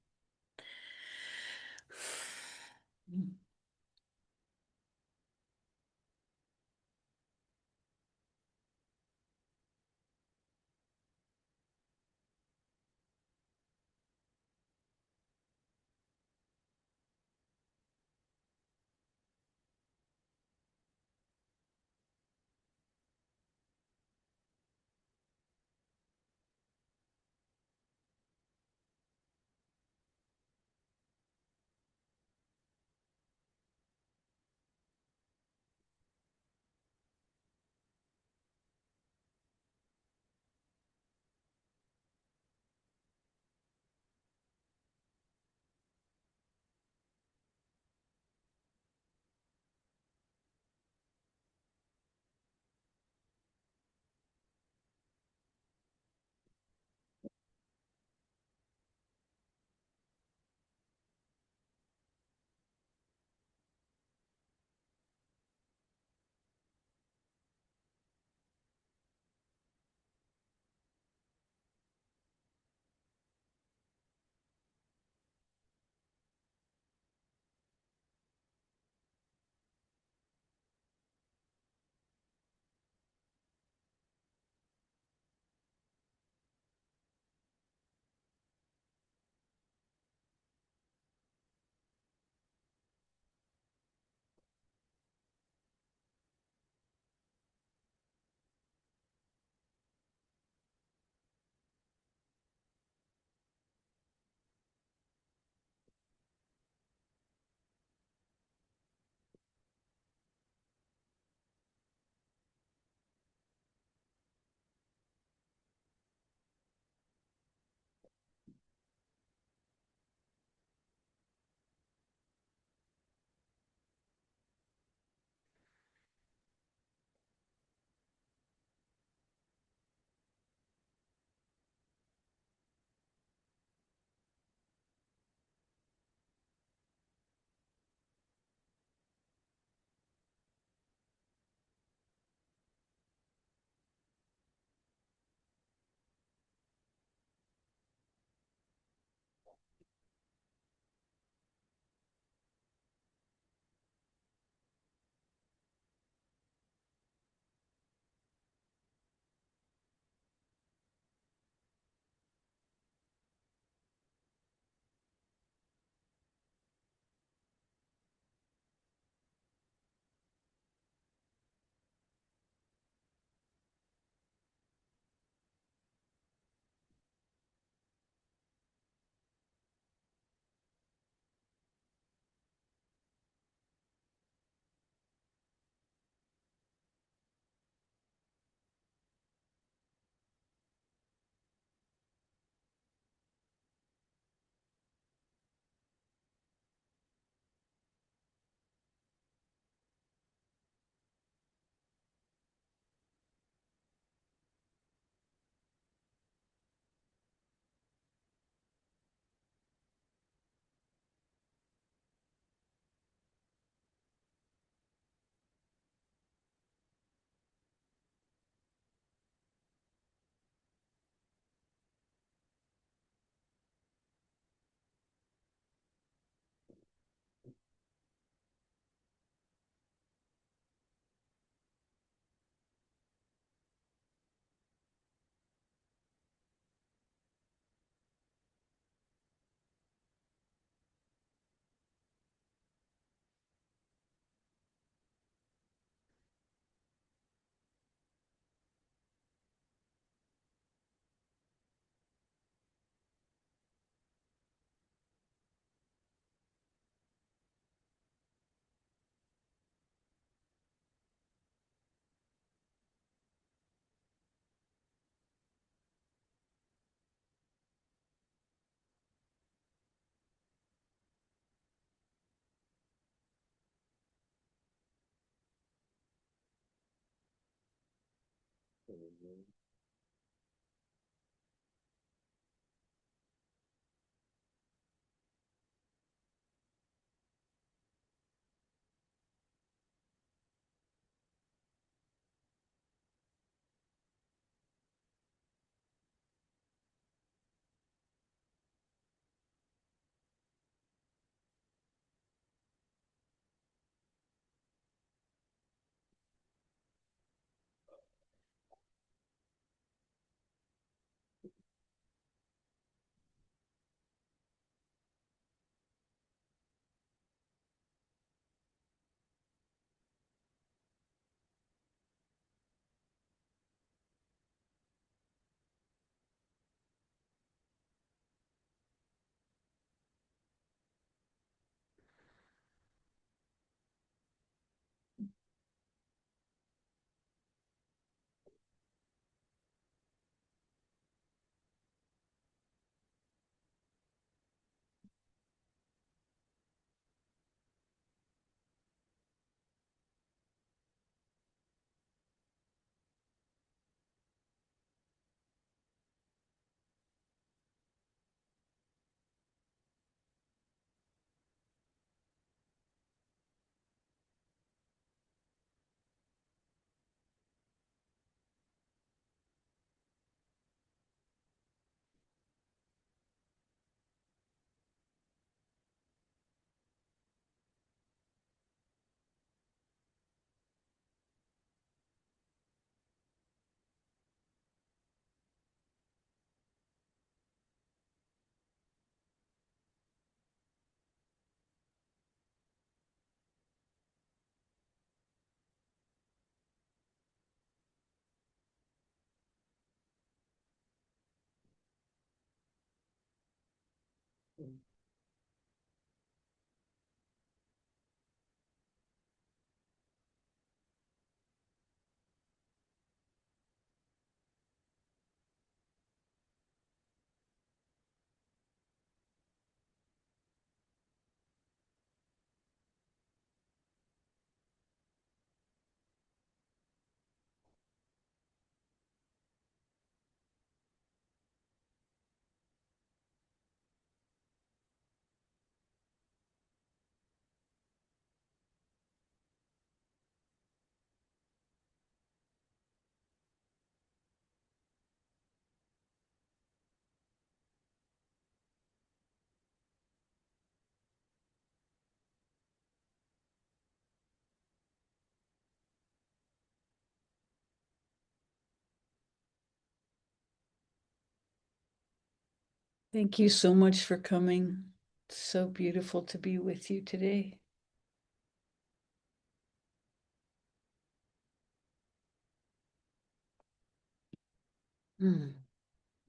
Thank you so much for coming. It's so beautiful to be with you today.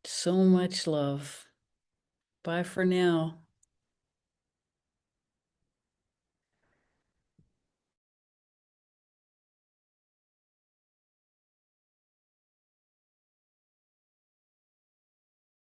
So much love. Bye for now.